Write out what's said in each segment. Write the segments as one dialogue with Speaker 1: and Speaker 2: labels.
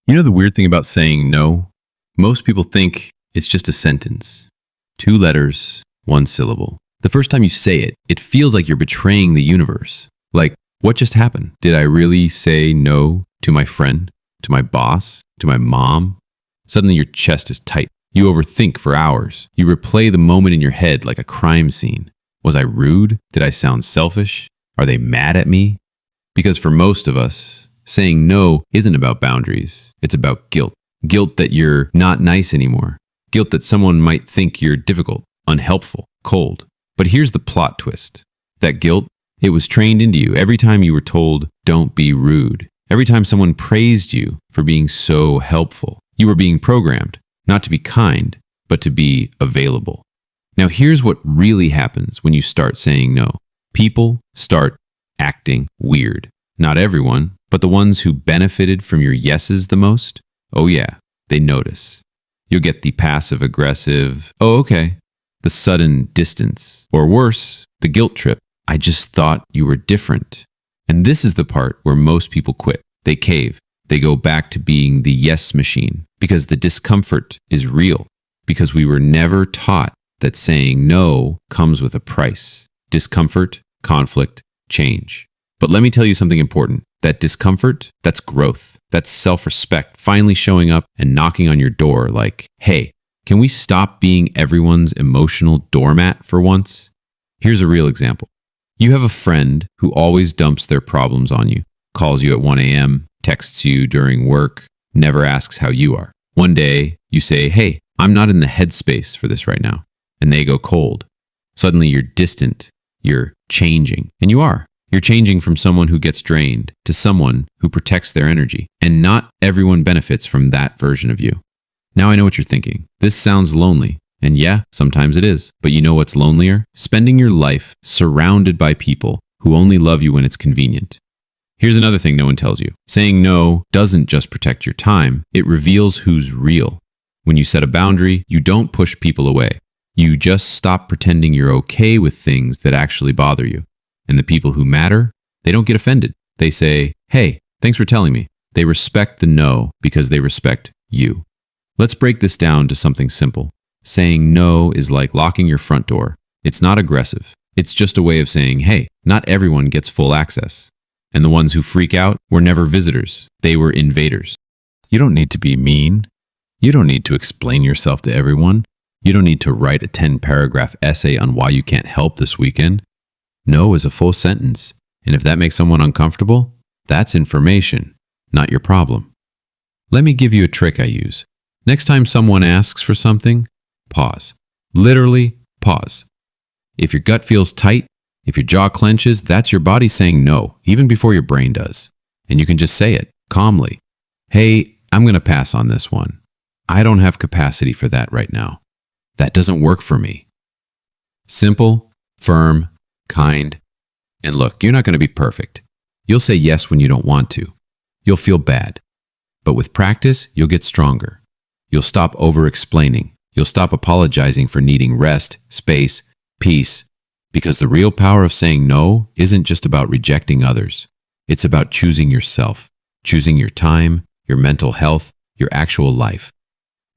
Speaker 1: You know the weird thing about saying no? Most people think it's just a sentence. 2 letters, 1 syllable. The first time you say it, it feels like you're betraying the universe. Like, what just happened? Did I really say no to my friend, to my boss, to my mom? Suddenly your chest is tight. You overthink for hours. You replay the moment in your head like a crime scene. Was I rude? Did I sound selfish? Are they mad at me? Because for most of us, saying no isn't about boundaries. It's about guilt. Guilt that you're not nice anymore. Guilt that someone might think you're difficult, unhelpful, cold. But here's the plot twist. That guilt, it was trained into you every time you were told, don't be rude. Every time someone praised you for being so helpful. You were being programmed, not to be kind, but to be available. Now here's what really happens when you start saying no. People start acting weird. Not everyone, but the ones who benefited from your yeses the most, oh yeah, they notice. You'll get the passive-aggressive, oh okay, the sudden distance, or worse, the guilt trip, I just thought you were different. And this is the part where most people quit. They cave. They go back to being the yes machine because the discomfort is real, because we were never taught that saying no comes with a price. Discomfort, conflict, change. But let me tell you something important. That discomfort, that's growth. That's self-respect finally showing up and knocking on your door like, hey, can we stop being everyone's emotional doormat for once? Here's a real example. You have a friend who always dumps their problems on you, calls you at 1 a.m., texts you during work, never asks how you are. One day, you say, hey, I'm not in the headspace for this right now. And they go cold. Suddenly you're distant, you're changing, and you are. You're changing from someone who gets drained to someone who protects their energy. And not everyone benefits from that version of you. Now I know what you're thinking. This sounds lonely. And yeah, sometimes it is. But you know what's lonelier? Spending your life surrounded by people who only love you when it's convenient. Here's another thing no one tells you. Saying no doesn't just protect your time, it reveals who's real. When you set a boundary, you don't push people away. You just stop pretending you're okay with things that actually bother you. And the people who matter, they don't get offended. They say, hey, thanks for telling me. They respect the no because they respect you. Let's break this down to something simple. Saying no is like locking your front door. It's not aggressive. It's just a way of saying, hey, not everyone gets full access. And the ones who freak out were never visitors. They were invaders. You don't need to be mean. You don't need to explain yourself to everyone. You don't need to write a 10-paragraph essay on why you can't help this weekend. No is a full sentence. And if that makes someone uncomfortable, that's information, not your problem. Let me give you a trick I use. Next time someone asks for something, pause. Literally, pause. If your gut feels tight, if your jaw clenches, that's your body saying no, even before your brain does. And you can just say it calmly. Hey, I'm going to pass on this one. I don't have capacity for that right now. That doesn't work for me. Simple, firm, kind. And look, you're not going to be perfect. You'll say yes when you don't want to. You'll feel bad. But with practice, you'll get stronger. You'll stop over-explaining. You'll stop apologizing for needing rest, space, peace. Because the real power of saying no isn't just about rejecting others. It's about choosing yourself, choosing your time, your mental health, your actual life.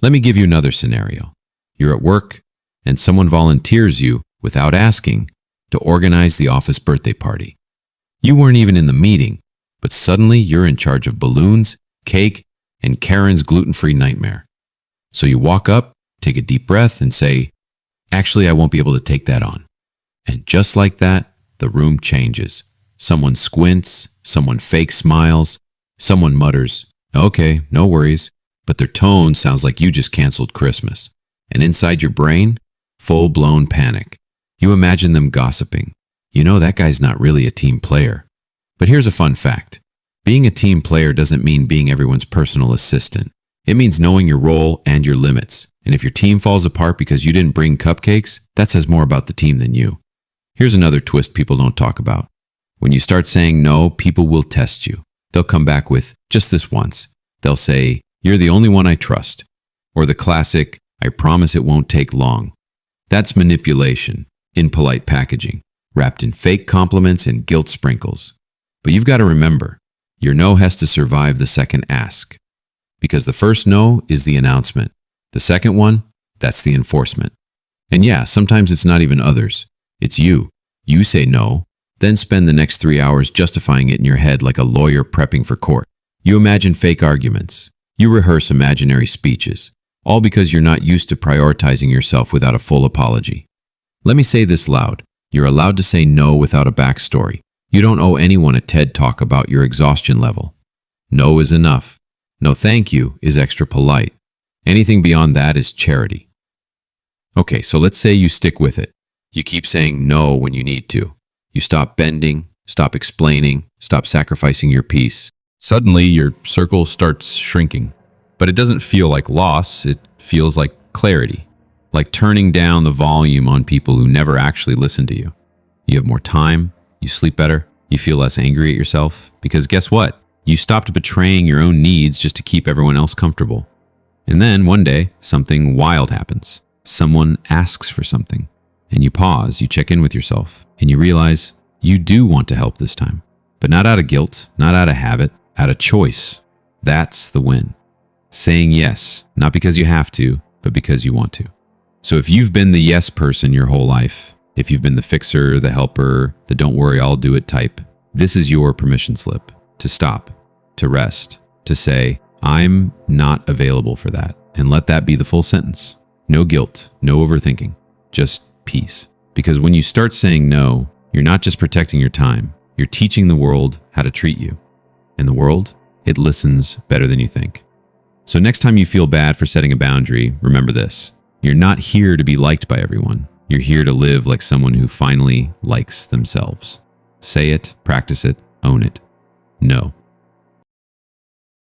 Speaker 1: Let me give you another scenario. You're at work, and someone volunteers you, without asking, to organize the office birthday party. You weren't even in the meeting, but suddenly you're in charge of balloons, cake, and Karen's gluten-free nightmare. So you walk up, take a deep breath, and say, actually, I won't be able to take that on. And just like that, the room changes. Someone squints, someone fake smiles, someone mutters, okay, no worries, but their tone sounds like you just canceled Christmas. And inside your brain, full-blown panic. You imagine them gossiping. You know that guy's not really a team player. But here's a fun fact. Being a team player doesn't mean being everyone's personal assistant. It means knowing your role and your limits. And if your team falls apart because you didn't bring cupcakes, that says more about the team than you. Here's another twist people don't talk about. When you start saying no, people will test you. They'll come back with, just this once. They'll say, you're the only one I trust. Or the classic, I promise it won't take long. That's manipulation, in polite packaging, wrapped in fake compliments and guilt sprinkles. But you've got to remember, your no has to survive the second ask. Because the first no is the announcement. The second one, that's the enforcement. And yeah, sometimes it's not even others. It's you. You say no, then spend the next 3 hours justifying it in your head like a lawyer prepping for court. You imagine fake arguments. You rehearse imaginary speeches, all because you're not used to prioritizing yourself without a full apology. Let me say this loud. You're allowed to say no without a backstory. You don't owe anyone a TED talk about your exhaustion level. No is enough. No thank you is extra polite. Anything beyond that is charity. Okay, so let's say you stick with it. You keep saying no when you need to. You stop bending, stop explaining, stop sacrificing your peace. Suddenly, your circle starts shrinking. But it doesn't feel like loss, it feels like clarity. Like turning down the volume on people who never actually listen to you. You have more time, you sleep better, you feel less angry at yourself. Because guess what? You stopped betraying your own needs just to keep everyone else comfortable. And then one day, something wild happens. Someone asks for something. And you pause, you check in with yourself, and you realize you do want to help this time. But not out of guilt, not out of habit, out of choice. That's the win. Saying yes, not because you have to, but because you want to. So if you've been the yes person your whole life, if you've been the fixer, the helper, the don't worry, I'll do it type, this is your permission slip to stop, to rest, to say, I'm not available for that. And let that be the full sentence. No guilt, no overthinking, just peace. Because when you start saying no, you're not just protecting your time, you're teaching the world how to treat you. And the world, it listens better than you think. So next time you feel bad for setting a boundary, remember this. You're not here to be liked by everyone. You're here to live like someone who finally likes themselves. Say it, practice it, own it. No.